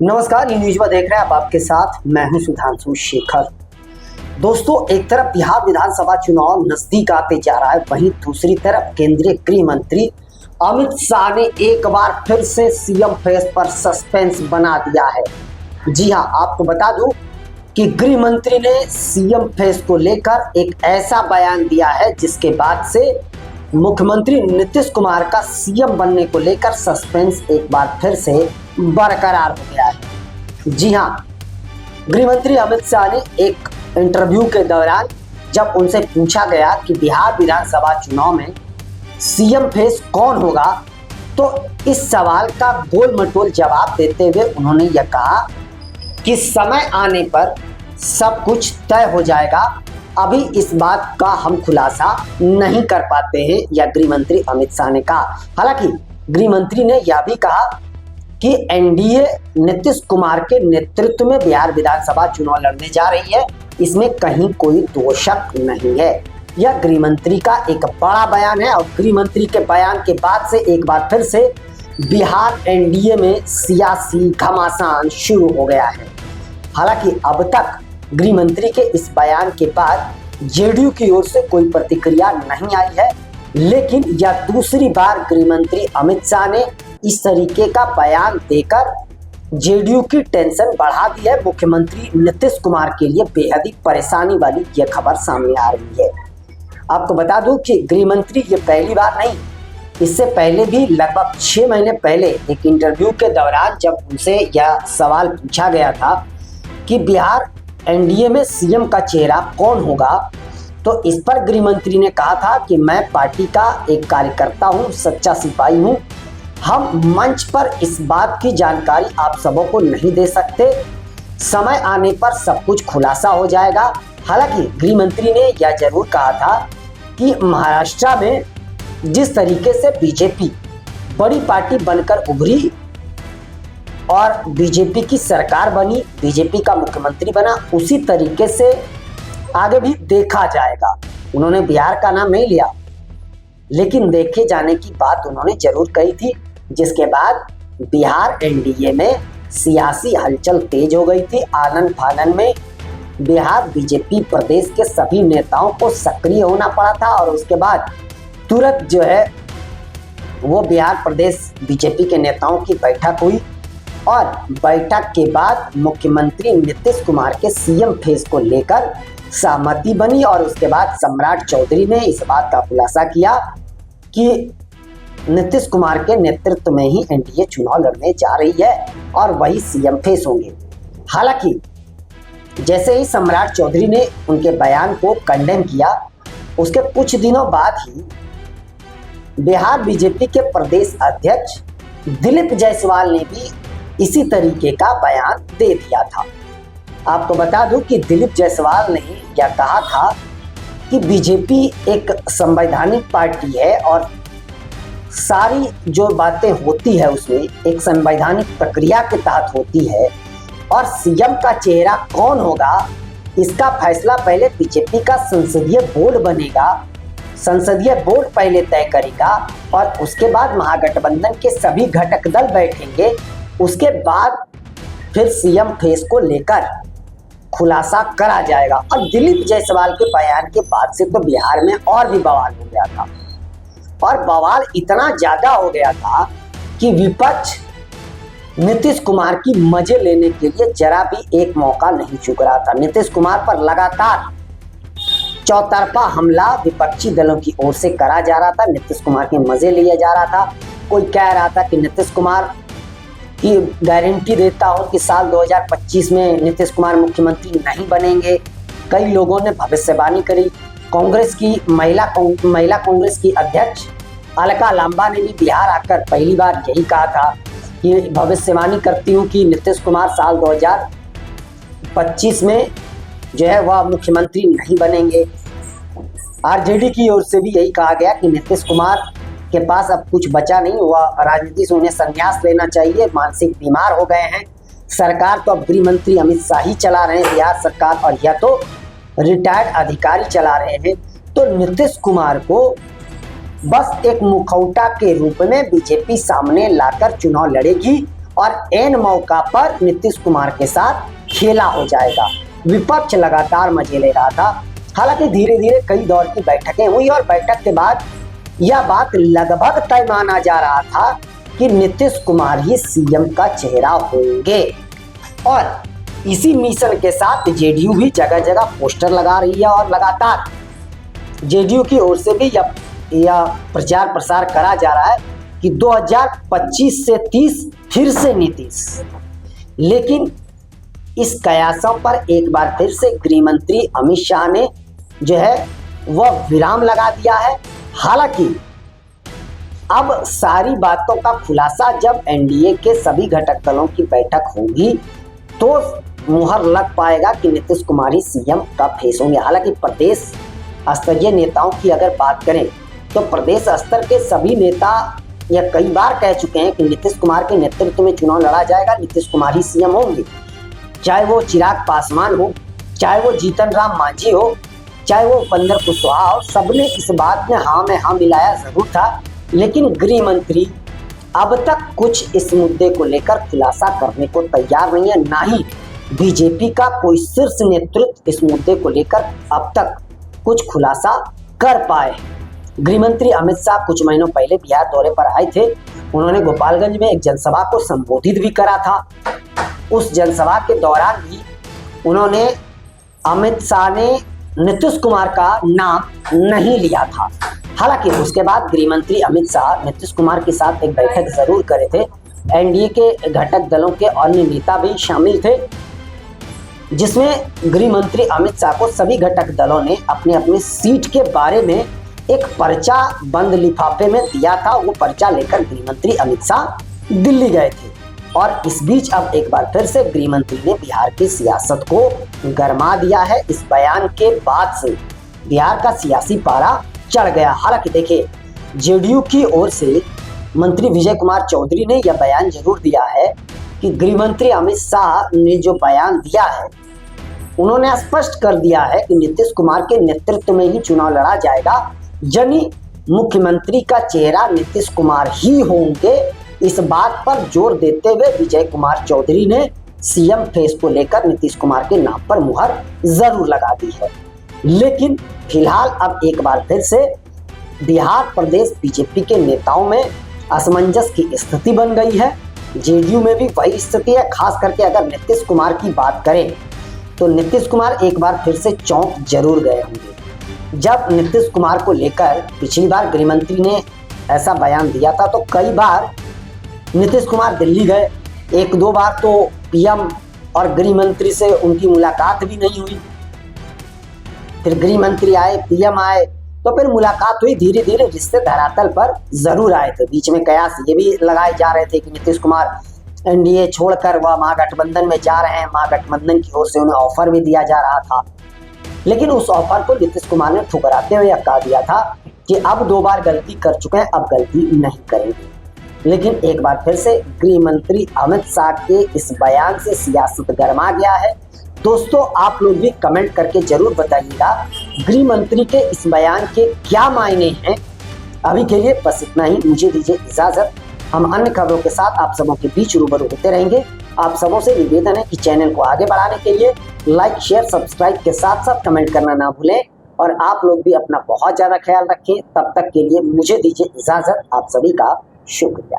नमस्कार, ये न्यूज में देख रहे हैं आप, आपके साथ मैं हूं सुधांशु शेखर। दोस्तों, एक तरफ बिहार विधानसभा चुनाव नजदीक आते जा रहा है, वहीं दूसरी तरफ केंद्रीय गृह मंत्री अमित शाह ने एक बार फिर से सीएम फेस पर सस्पेंस बना दिया है। जी हां, आपको बता दूं कि गृह मंत्री ने सीएम फेस को लेकर एक ऐसा बयान दिया है जिसके बाद से मुख्यमंत्री नीतीश कुमार का सीएम बनने को लेकर सस्पेंस एक बार फिर से बरकरार हो गया है। जी हां, गृह मंत्री अमित शाह ने एक इंटरव्यू के दौरान जब उनसे पूछा गया कि बिहार विधानसभा चुनाव में सीएम फेस कौन होगा, तो इस सवाल का गोल मटोल जवाब देते हुए उन्होंने यह कहा कि समय आने पर सब कुछ तय हो जाएगा, अभी इस बात का हम खुलासा नहीं कर पाते हैं, या गृह मंत्री अमित शाह ने कहा। हालांकि गृह मंत्री ने यह भी कहा कि एनडीए नीतीश कुमार के नेतृत्व में बिहार विधानसभा चुनाव लड़ने जा रही है, इसमें कहीं कोई दो शक नहीं है। यह गृह मंत्री का एक बड़ा बयान है और गृह मंत्री के बयान के बाद से एक बार फिर से बिहार एनडीए में सियासी घमासान शुरू हो गया है। हालांकि अब तक गृह मंत्री के इस बयान के बाद जेडीयू की ओर से कोई प्रतिक्रिया नहीं आई है, लेकिन यह दूसरी बार गृह मंत्री अमित शाह ने इस तरीके का बयान देकर जेडीयू की टेंशन बढ़ा दी है। मुख्यमंत्री नीतीश कुमार के लिए बेहद ही परेशानी वाली यह खबर सामने आ रही है। आपको बता दूं कि गृह मंत्री ये पहली बार नहीं, इससे पहले भी लगभग 6 महीने पहले एक इंटरव्यू के दौरान जब उनसे यह सवाल पूछा गया था कि बिहार एनडीए में सीएम का चेहरा कौन होगा, तो इस पर गृह मंत्री ने कहा था कि मैं पार्टी का एक कार्यकर्ता हूं, सच्चा सिपाही हूं, हम मंच पर इस बात की जानकारी आप सबों को नहीं दे सकते, समय आने पर सब कुछ खुलासा हो जाएगा। हालांकि गृह मंत्री ने यह जरूर कहा था कि महाराष्ट्र में जिस तरीके से बीजेपी बड़ी पार्टी बनकर उभरी और बीजेपी की सरकार बनी, बीजेपी का मुख्यमंत्री बना, उसी तरीके से आगे भी देखा जाएगा। उन्होंने बिहार का नाम नहीं लिया, लेकिन देखे जाने की बात उन्होंने जरूर कही थी, जिसके बाद बिहार एनडीए में सियासी हलचल तेज हो गई थी। आनन फानन में बिहार बीजेपी प्रदेश के सभी नेताओं को सक्रिय होना पड़ा था और उसके बाद तुरंत जो है वो बिहार प्रदेश बीजेपी के नेताओं की बैठक हुई और बैठक के बाद मुख्यमंत्री नीतीश कुमार के सीएम फेस को लेकर सहमति बनी और उसके बाद सम्राट चौधरी ने इस बात का खुलासा किया कि नीतीश कुमार के नेतृत्व में ही एनडीए चुनाव लड़ने जा रही है और वही सीएम फेस होंगे। हालांकि जैसे ही सम्राट चौधरी ने उनके बयान को कंडेम किया, उसके कुछ दिनों बाद ही बिहार बीजेपी के प्रदेश अध्यक्ष दिलीप जायसवाल ने भी इसी तरीके का बयान दे दिया था। आपको बता दूं कि दिलीप जायसवाल ने यह कहा था कि बीजेपी एक संवैधानिक पार्टी है और सारी जो बातें होती है उसमें एक संवैधानिक प्रक्रिया के तहत होती है और सीएम का चेहरा कौन होगा इसका फैसला पहले बीजेपी का संसदीय बोर्ड बनेगा, संसदीय बोर्ड पहले तय करेगा और उसके बाद महागठबंधन के सभी घटक दल बैठेंगे, उसके बाद फिर सीएम फेस को लेकर खुलासा करा जाएगा। और दिलीप जायसवाल के बयान के बाद से तो बिहार में और भी बवाल हो गया था और बवाल इतना ज्यादा हो गया था कि विपक्ष नीतीश कुमार की मजे लेने के लिए जरा भी एक मौका नहीं चूक रहा था। नीतीश कुमार पर लगातार चौतरफा हमला विपक्षी दलों की ओर से करा जा रहा था, नीतीश कुमार के मजे लिया जा रहा था। कोई कह रहा था कि नीतीश कुमार की गारंटी देता हो कि साल 2025 में नीतीश कुमार मुख्यमंत्री नहीं बनेंगे। कई लोगों ने भविष्यवाणी करी। कांग्रेस की महिला कांग्रेस की अध्यक्ष अलका लांबा ने भी बिहार आकर पहली बार यही कहा था कि भविष्यवाणी करती हूँ कि नीतीश कुमार साल 2025 में जो है वह मुख्यमंत्री नहीं बनेंगे। आरजेडी की ओर से भी यही कहा गया कि नीतीश कुमार के पास अब कुछ बचा नहीं, वह राजनीति से उन्हें संन्यास लेना चाहिए, मानसिक बीमार हो गए हैं। सरकार तो अब गृह मंत्री अमित शाह ही चला रहे हैं बिहार सरकार, और यह तो रिटायर्ड अधिकारी चला रहे हैं। तो नीतीश कुमार को बस एक मुखौटा के रूप में बीजेपी सामने लाकर चुनाव लड़ेगी और एन मौका पर नीतीश कुमार के साथ खेला हो जाएगा। विपक्ष लगातार मजे ले रहा था। हालांकि धीरे धीरे कई दौर की बैठकें हुई और बैठक के बाद यह बात लगभग तय माना जा रहा था कि नीतीश कुमार ही सीएम का चेहरा होंगे। और इसी मिशन के साथ जेडीयू भी जगह जगह पोस्टर लगा रही है और लगातार जेडीयू की ओर से भी यह प्रचार प्रसार करा जा रहा है कि 2025 से 30 फिर से नीतीश। लेकिन इस कयासों पर एक बार फिर से गृह मंत्री अमित शाह ने जो है वह विराम लगा दिया है। हालांकि अब सारी बातों का खुलासा जब एनडीए के सभी घटक दलों की बैठक होगी तो मुहर लग पाएगा कि नीतीश कुमार ही सीएम का फेस होंगे। हालांकि प्रदेश स्तरीय नेताओं की अगर बात करें तो प्रदेश स्तर के सभी नेता यह कई बार कह चुके हैं कि नीतीश कुमार के नेतृत्व में चुनाव लड़ा जाएगा, नीतीश कुमार ही सीएम होंगे। चाहे वो चिराग पासवान हो, चाहे वो जीतन राम मांझी हो, चाहे वो उपेंद्र कुशवाहा हो, सबने इस बात में हाँ मिलाया जरूर था। लेकिन गृह मंत्री अब तक कुछ इस मुद्दे को लेकर खुलासा करने को तैयार नहीं है। ना ही बीजेपी का कोई शीर्ष नेतृत्व इस मुद्दे को लेकर अब तक कुछ खुलासा कर पाए। गृह मंत्री अमित शाह कुछ महीनों पहले बिहार दौरे पर आए थे। उन्होंने गोपालगंज में एक जनसभा को संबोधित भी करा था। उस जनसभा के दौरान भी उन्होंने अमित शाह ने नीतीश कुमार का नाम नहीं लिया था। हालांकि उसके बाद गृह मंत्री अमित शाह नीतीश कुमार के साथ एक बैठक जरूर करे थे। एनडीए के घटक दलों के अन्य नेता भी शामिल थे, जिसमें गृह मंत्री अमित शाह को सभी घटक दलों ने अपने अपने सीट के बारे में एक पर्चा बंद लिफाफे में दिया था। वो पर्चा लेकर गृह मंत्री अमित शाह दिल्ली गए थे। और इस बीच अब एक बार फिर से गृह मंत्री ने बिहार की सियासत को गरमा दिया है। इस बयान के बाद से बिहार का सियासी पारा चढ़ गया। हालांकि देखिए, जेडीयू की ओर से मंत्री विजय कुमार चौधरी ने यह बयान जरूर दिया है कि गृह मंत्री अमित शाह ने जो बयान दिया है, उन्होंने स्पष्ट कर दिया है कि नीतीश कुमार के नेतृत्व में ही चुनाव लड़ा जाएगा, यानी मुख्यमंत्री का चेहरा नीतीश कुमार ही होंगे। इस बात पर जोर देते हुए विजय कुमार चौधरी ने सीएम फेस को लेकर नीतीश कुमार के नाम पर मुहर जरूर लगा दी है। लेकिन फिलहाल अब एक बार फिर से बिहार प्रदेश बीजेपी के नेताओं में असमंजस की स्थिति बन गई है। जेडीयू में भी वही स्थिति है। खास करके अगर नीतीश कुमार की बात करें तो नीतीश कुमार एक बार फिर से चौंक जरूर गए होंगे। जब नीतीश कुमार को लेकर पिछली बार गृह मंत्री ने ऐसा बयान दिया था तो कई बार नीतीश कुमार दिल्ली गए। एक दो बार तो पीएम और गृह मंत्री से उनकी मुलाकात भी नहीं हुई। फिर गृह मंत्री आए, पीएम आए, तो फिर मुलाकात हुई। धीरे धीरे रिश्ते धरातल पर जरूर आए थे। बीच में कयास ये भी लगाए जा रहे थे कि नीतीश कुमार एनडीए छोड़कर वह महागठबंधन में जा रहे हैं। महागठबंधन की ओर से उन्हें ऑफर भी दिया जा रहा था, लेकिन उस ऑफर को नीतीश कुमार ने ठुकराते हुए कहा दिया था कि अब 2 बार गलती कर चुके हैं, अब गलती नहीं करेंगे। लेकिन एक बार फिर से गृह मंत्री अमित शाह के इस बयान से सियासत गरमा गया है। दोस्तों, आप लोग भी कमेंट करके जरूर बताइएगा गृह मंत्री के इस बयान के क्या मायने हैं। अभी के लिए बस इतना ही, मुझे दीजिए इजाजत। हम अन्य खबरों के साथ आप सबों के बीच रूबरू होते रहेंगे। आप सबों से निवेदन है कि चैनल को आगे बढ़ाने के लिए लाइक, शेयर, सब्सक्राइब के साथ साथ कमेंट करना ना भूलें। और आप लोग भी अपना बहुत ज्यादा ख्याल रखें। तब तक के लिए मुझे दीजिए इजाजत। आप सभी का शुक्रिया।